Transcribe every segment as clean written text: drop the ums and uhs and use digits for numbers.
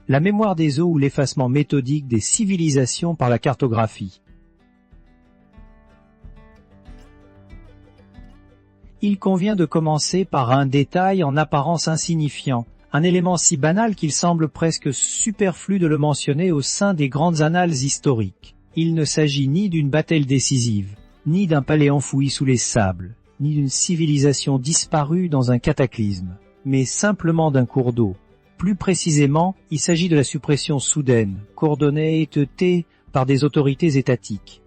la mémoire des eaux ou l'effacement méthodique des civilisations par la cartographie. Il convient de commencer par un détail en apparence insignifiant, un élément si banal qu'il semble presque superflu de le mentionner au sein des grandes annales historiques. Il ne s'agit ni d'une bataille décisive, ni d'un palais enfoui sous les sables, ni d'une civilisation disparue dans un cataclysme, mais simplement d'un cours d'eau. Plus précisément, il s'agit de la suppression soudaine, coordonnée et teutée par des autorités étatiques.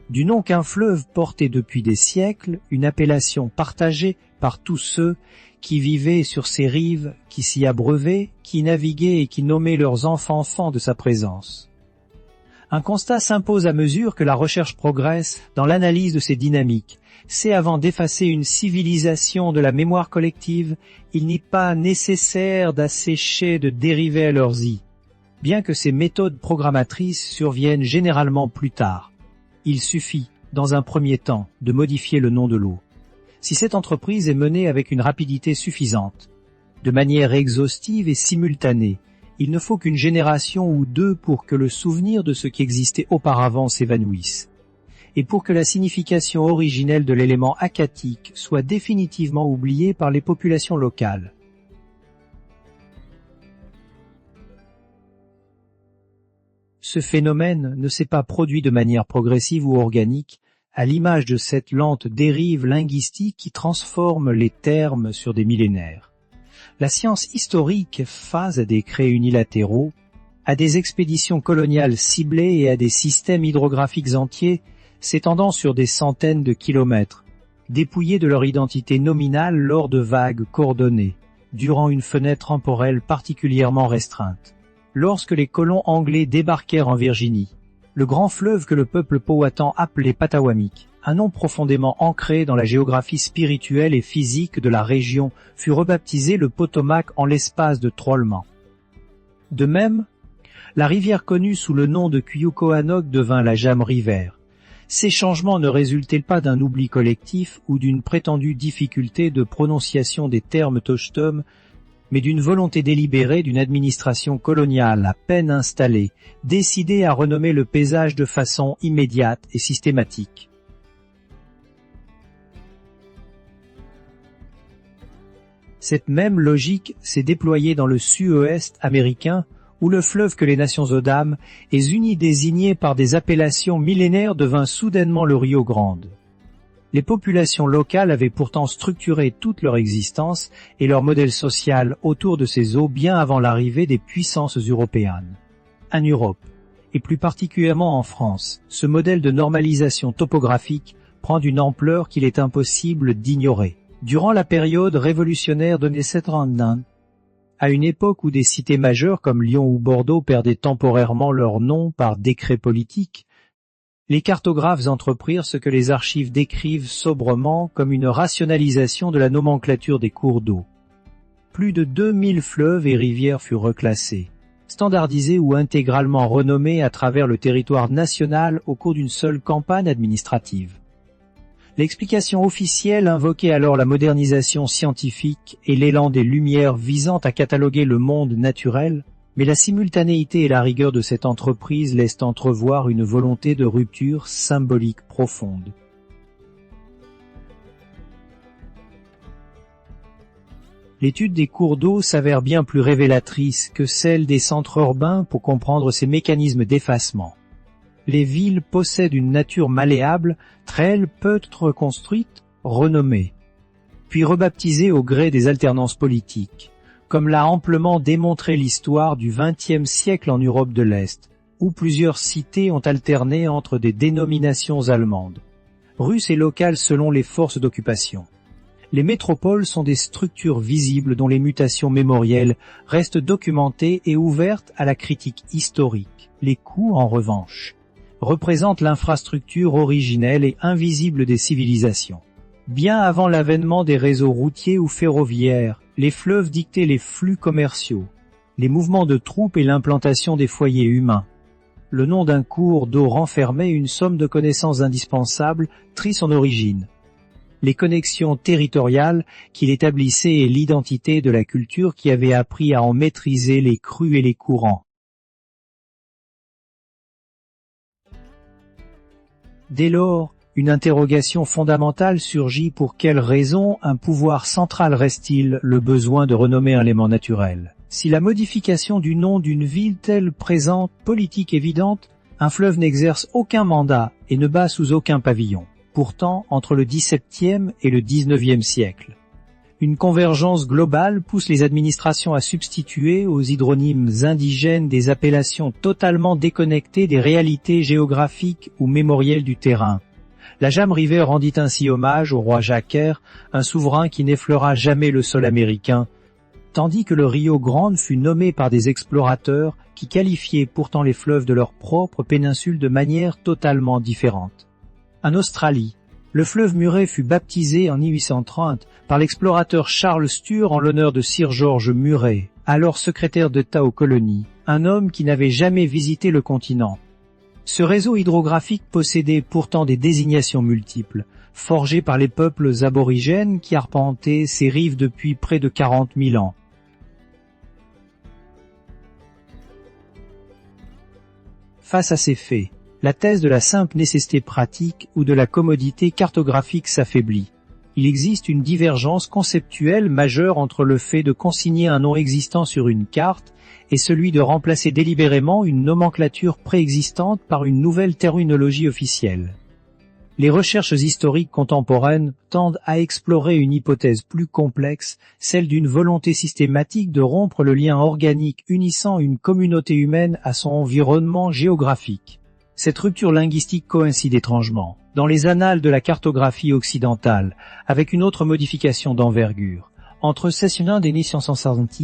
Du nom qu'un fleuve portait depuis des siècles, une appellation partagée par tous ceux qui vivaient sur ses rives, qui s'y abreuvaient, qui naviguaient et qui nommaient leurs enfants de sa présence. Un constat s'impose à mesure que la recherche progresse dans l'analyse de ces dynamiques. C'est avant d'effacer une civilisation de la mémoire collective, il n'est pas nécessaire d'assécher de dériver à leurs i, bien que ces méthodes programmatrices surviennent généralement plus tard. Il suffit, dans un premier temps, de modifier le nom de l'eau. Si cette entreprise est menée avec une rapidité suffisante, de manière exhaustive et simultanée, il ne faut qu'une génération ou deux pour que le souvenir de ce qui existait auparavant s'évanouisse, et pour que la signification originelle de l'élément akkatique soit définitivement oubliée par les populations locales. Ce phénomène ne s'est pas produit de manière progressive ou organique, à l'image de cette lente dérive linguistique qui transforme les termes sur des millénaires. La science historique, face à des créés unilatéraux, à des expéditions coloniales ciblées et à des systèmes hydrographiques entiers, s'étendant sur des centaines de kilomètres, dépouillés de leur identité nominale lors de vagues coordonnées, durant une fenêtre temporelle particulièrement restreinte. Lorsque les colons anglais débarquèrent en Virginie, le grand fleuve que le peuple powhatan appelait Patawamik, un nom profondément ancré dans la géographie spirituelle et physique de la région, fut rebaptisé le Potomac en l'espace de trollements. De même, la rivière connue sous le nom de Cuyucoanoc devint la Jam River. Ces changements ne résultaient pas d'un oubli collectif ou d'une prétendue difficulté de prononciation des termes tochtom, mais d'une volonté délibérée d'une administration coloniale à peine installée, décidée à renommer le paysage de façon immédiate et systématique. Cette même logique s'est déployée dans le sud-ouest américain, où le fleuve que les nations Odam, et unis désignés par des appellations millénaires, devint soudainement le Rio Grande. Les populations locales avaient pourtant structuré toute leur existence et leur modèle social autour de ces eaux bien avant l'arrivée des puissances européennes. En Europe, et plus particulièrement en France, ce modèle de normalisation topographique prend d'une ampleur qu'il est impossible d'ignorer. Durant la période révolutionnaire de 1789, à une époque où des cités majeures comme Lyon ou Bordeaux perdaient temporairement leur nom par décret politique, les cartographes entreprirent ce que les archives décrivent sobrement comme une rationalisation de la nomenclature des cours d'eau. Plus de 2000 fleuves et rivières furent reclassés, standardisés ou intégralement renommés à travers le territoire national au cours d'une seule campagne administrative. L'explication officielle invoquait alors la modernisation scientifique et l'élan des Lumières visant à cataloguer le monde naturel, mais la simultanéité et la rigueur de cette entreprise laissent entrevoir une volonté de rupture symbolique profonde. L'étude des cours d'eau s'avère bien plus révélatrice que celle des centres urbains pour comprendre ces mécanismes d'effacement. Les villes possèdent une nature malléable, très elle peut être construite, renommée, puis rebaptisée au gré des alternances politiques, comme l'a amplement démontré l'histoire du XXe siècle en Europe de l'Est, où plusieurs cités ont alterné entre des dénominations allemandes, russes et locales selon les forces d'occupation. Les métropoles sont des structures visibles dont les mutations mémorielles restent documentées et ouvertes à la critique historique. Les coûts, en revanche, représentent l'infrastructure originelle et invisible des civilisations. Bien avant l'avènement des réseaux routiers ou ferroviaires, les fleuves dictaient les flux commerciaux, les mouvements de troupes et l'implantation des foyers humains. Le nom d'un cours d'eau renfermait une somme de connaissances indispensables, trie son origine. Les connexions territoriales qu'il établissait et l'identité de la culture qui avait appris à en maîtriser les crues et les courants. Dès lors, une interrogation fondamentale surgit: pour quelle raison un pouvoir central reste-t-il le besoin de renommer un élément naturel? Si la modification du nom d'une ville telle présente politique évidente, un fleuve n'exerce aucun mandat et ne bat sous aucun pavillon. Pourtant, entre le XVIIe et le XIXe siècle, une convergence globale pousse les administrations à substituer aux hydronymes indigènes des appellations totalement déconnectées des réalités géographiques ou mémorielles du terrain. La Jam River rendit ainsi hommage au roi Jacquer, un souverain qui n'effleura jamais le sol américain, tandis que le Rio Grande fut nommé par des explorateurs qui qualifiaient pourtant les fleuves de leur propre péninsule de manière totalement différente. En Australie, le fleuve Murray fut baptisé en 1830 par l'explorateur Charles Stuart en l'honneur de Sir George Murray, alors secrétaire d'État aux colonies, un homme qui n'avait jamais visité le continent. Ce réseau hydrographique possédait pourtant des désignations multiples, forgées par les peuples aborigènes qui arpentaient ses rives depuis près de 40 000 ans. Face à ces faits, la thèse de la simple nécessité pratique ou de la commodité cartographique s'affaiblit. Il existe une divergence conceptuelle majeure entre le fait de consigner un nom existant sur une carte et celui de remplacer délibérément une nomenclature préexistante par une nouvelle terminologie officielle. Les recherches historiques contemporaines tendent à explorer une hypothèse plus complexe, celle d'une volonté systématique de rompre le lien organique unissant une communauté humaine à son environnement géographique. Cette rupture linguistique coïncide étrangement, dans les annales de la cartographie occidentale, avec une autre modification d'envergure. Entre 1601 et 1660,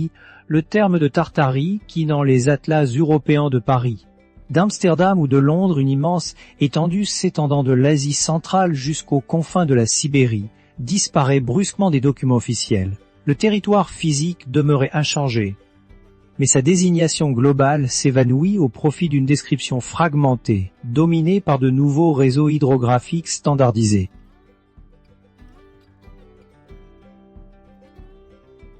le terme de Tartarie, qui dans les atlas européens de Paris, d'Amsterdam ou de Londres, une immense étendue s'étendant de l'Asie centrale jusqu'aux confins de la Sibérie, disparaît brusquement des documents officiels. Le territoire physique demeurait inchangé, mais sa désignation globale s'évanouit au profit d'une description fragmentée, dominée par de nouveaux réseaux hydrographiques standardisés.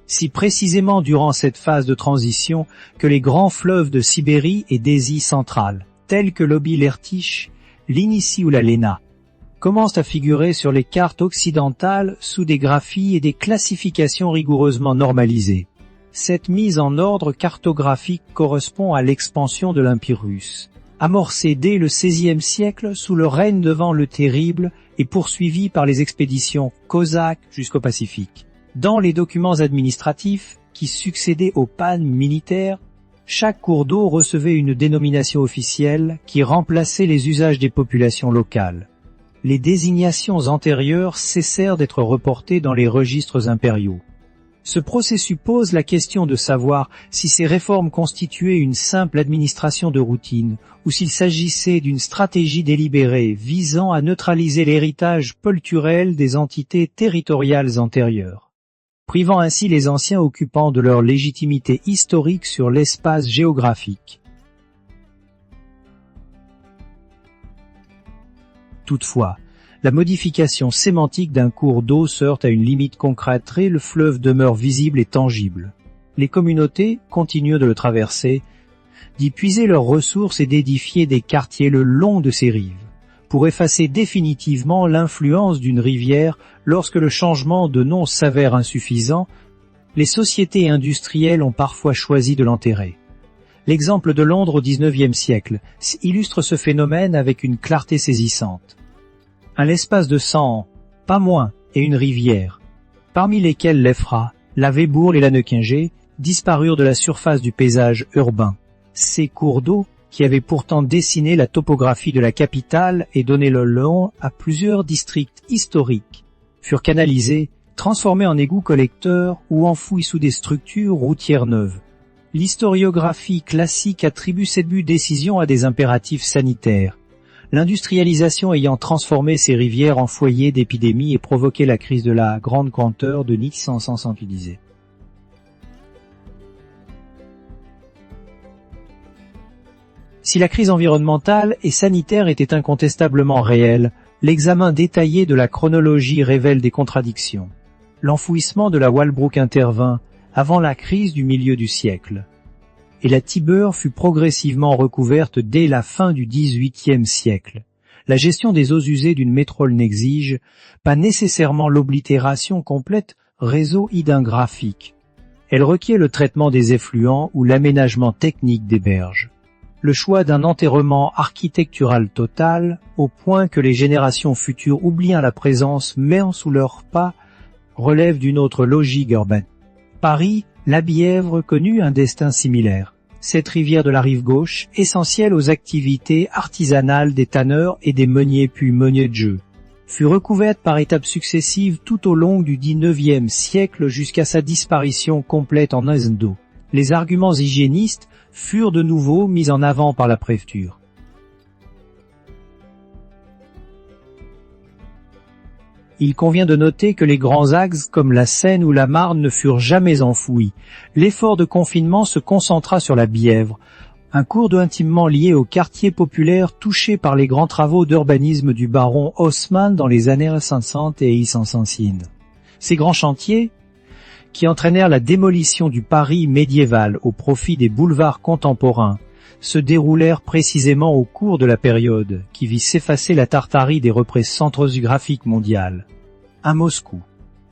Si précisément durant cette phase de transition que les grands fleuves de Sibérie et d'Asie centrale, tels que l'Oby, l'Irtych, l'Inissi ou la Lena, commencent à figurer sur les cartes occidentales sous des graphies et des classifications rigoureusement normalisées. Cette mise en ordre cartographique correspond à l'expansion de l'Empire russe, amorcée dès le XVIe siècle sous le règne de Ivan le Terrible et poursuivie par les expéditions cosaques jusqu'au Pacifique. Dans les documents administratifs qui succédaient aux pannes militaires, chaque cours d'eau recevait une dénomination officielle qui remplaçait les usages des populations locales. Les désignations antérieures cessèrent d'être reportées dans les registres impériaux. Ce processus pose la question de savoir si ces réformes constituaient une simple administration de routine ou s'il s'agissait d'une stratégie délibérée visant à neutraliser l'héritage culturel des entités territoriales antérieures, privant ainsi les anciens occupants de leur légitimité historique sur l'espace géographique. Toutefois, la modification sémantique d'un cours d'eau se heurte à une limite concrète et le fleuve demeure visible et tangible. Les communautés continuent de le traverser, d'y puiser leurs ressources et d'édifier des quartiers le long de ses rives, pour effacer définitivement l'influence d'une rivière lorsque le changement de nom s'avère insuffisant. Les sociétés industrielles ont parfois choisi de l'enterrer. L'exemple de Londres au XIXe siècle illustre ce phénomène avec une clarté saisissante. En l'espace de 100 ans, pas moins, et une rivière, parmi lesquelles l'Effra, la Vébourle et la Neukingé, disparurent de la surface du paysage urbain. Ces cours d'eau, qui avaient pourtant dessiné la topographie de la capitale et donné le nom à plusieurs districts historiques, furent canalisés, transformés en égouts collecteurs ou enfouis sous des structures routières neuves. L'historiographie classique attribue cette décision à des impératifs sanitaires, l'industrialisation ayant transformé ces rivières en foyers d'épidémies et provoqué la crise de la Grande Conteur de 1570. Si la crise environnementale et sanitaire était incontestablement réelle, l'examen détaillé de la chronologie révèle des contradictions. L'enfouissement de la Walbrook intervint avant la crise du milieu du siècle, et la Tiber fut progressivement recouverte dès la fin du XVIIIe siècle. La gestion des eaux usées d'une métropole n'exige pas nécessairement l'oblitération complète réseau hydrographique. Elle requiert le traitement des effluents ou l'aménagement technique des berges. Le choix d'un enterrement architectural total, au point que les générations futures oublient la présence même sous leurs pas, relève d'une autre logique urbaine. Paris, la Bièvre connut un destin similaire. Cette rivière de la rive gauche, essentielle aux activités artisanales des tanneurs et des meuniers puis meuniers de jeu, fut recouverte par étapes successives tout au long du XIXe siècle jusqu'à sa disparition complète en Azndo. Les arguments hygiénistes furent de nouveau mis en avant par la préfecture. Il convient de noter que les grands axes comme la Seine ou la Marne ne furent jamais enfouis. L'effort de confinement se concentra sur la Bièvre, un cours d'eau intimement lié au quartier populaire touché par les grands travaux d'urbanisme du baron Haussmann dans les années 500 et 600. Ces grands chantiers, qui entraînèrent la démolition du Paris médiéval au profit des boulevards contemporains, se déroulèrent précisément au cours de la période qui vit s'effacer la Tartarie des repères centrographiques mondiales. À Moscou,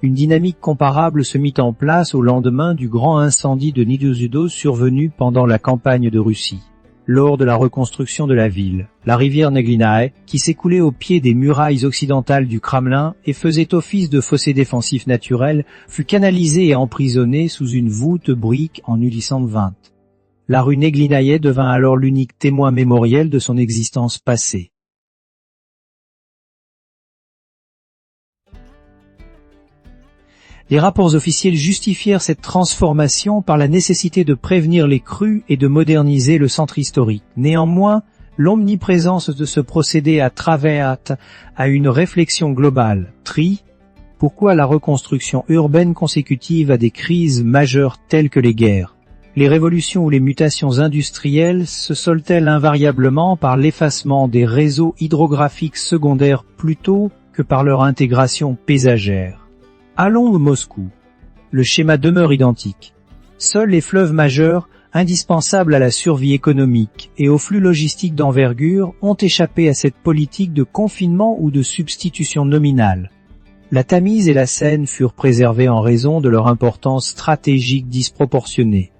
une dynamique comparable se mit en place au lendemain du grand incendie de Nizhny survenu pendant la campagne de Russie. Lors de la reconstruction de la ville, la rivière Neglinaï, qui s'écoulait au pied des murailles occidentales du Kremlin et faisait office de fossé défensif naturel, fut canalisée et emprisonnée sous une voûte brique en 1820. La rue Neglinaï devint alors l'unique témoin mémoriel de son existence passée. Les rapports officiels justifièrent cette transformation par la nécessité de prévenir les crues et de moderniser le centre historique. Néanmoins, l'omniprésence de ce procédé a travers à une réflexion globale. Pourquoi la reconstruction urbaine consécutive à des crises majeures telles que les guerres? Les révolutions ou les mutations industrielles se soldent-elles invariablement par l'effacement des réseaux hydrographiques secondaires plutôt que par leur intégration paysagère? Allons de Moscou. Le schéma demeure identique. Seuls les fleuves majeurs, indispensables à la survie économique et aux flux logistiques d'envergure, ont échappé à cette politique de confinement ou de substitution nominale. La Tamise et la Seine furent préservées en raison de leur importance stratégique disproportionnée,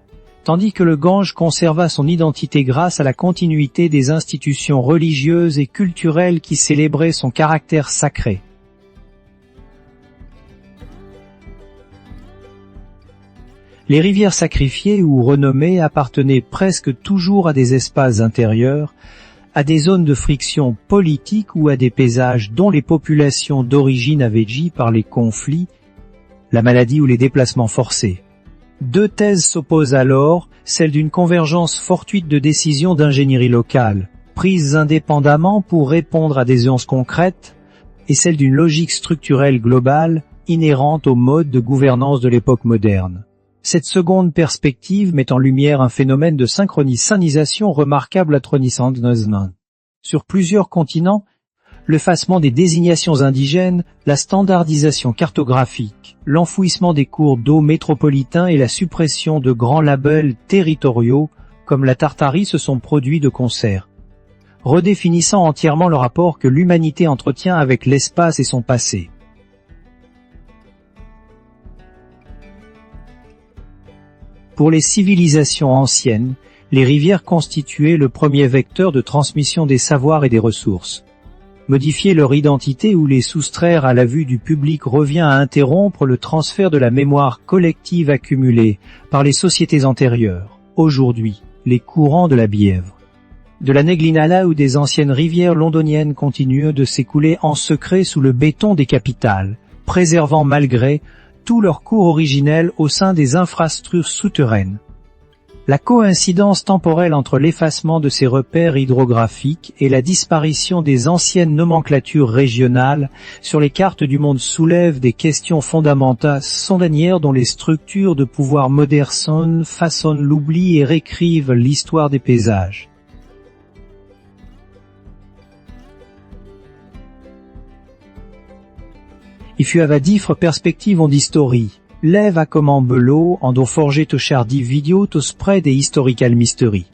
tandis que le Gange conserva son identité grâce à la continuité des institutions religieuses et culturelles qui célébraient son caractère sacré. Les rivières sacrifiées ou renommées appartenaient presque toujours à des espaces intérieurs, à des zones de friction politique ou à des paysages dont les populations d'origine avaient agi par les conflits, la maladie ou les déplacements forcés. Deux thèses s'opposent alors, celle d'une convergence fortuite de décisions d'ingénierie locale, prises indépendamment pour répondre à des urgences concrètes, et celle d'une logique structurelle globale, inhérente au mode de gouvernance de l'époque moderne. Cette seconde perspective met en lumière un phénomène de synchronisation remarquable à Tronisandnozman. Sur plusieurs continents, l'effacement des désignations indigènes, la standardisation cartographique, l'enfouissement des cours d'eau métropolitains et la suppression de grands labels territoriaux, comme la Tartarie, se sont produits de concert, redéfinissant entièrement le rapport que l'humanité entretient avec l'espace et son passé. Pour les civilisations anciennes, les rivières constituaient le premier vecteur de transmission des savoirs et des ressources. Modifier leur identité ou les soustraire à la vue du public revient à interrompre le transfert de la mémoire collective accumulée par les sociétés antérieures. Aujourd'hui, les courants de la Bièvre, de la Neglinaï ou des anciennes rivières londoniennes continuent de s'écouler en secret sous le béton des capitales, préservant malgré tout leur cours originel au sein des infrastructures souterraines. La coïncidence temporelle entre l'effacement de ces repères hydrographiques et la disparition des anciennes nomenclatures régionales sur les cartes du monde soulève des questions fondamentales sondanières dont les structures de pouvoir modernes façonnent l'oubli et réécrivent l'histoire des paysages. Il fut à diffre perspective en d'historie, lève à comment belot, en dont forger te chardi vidéo te spread et historical mystery.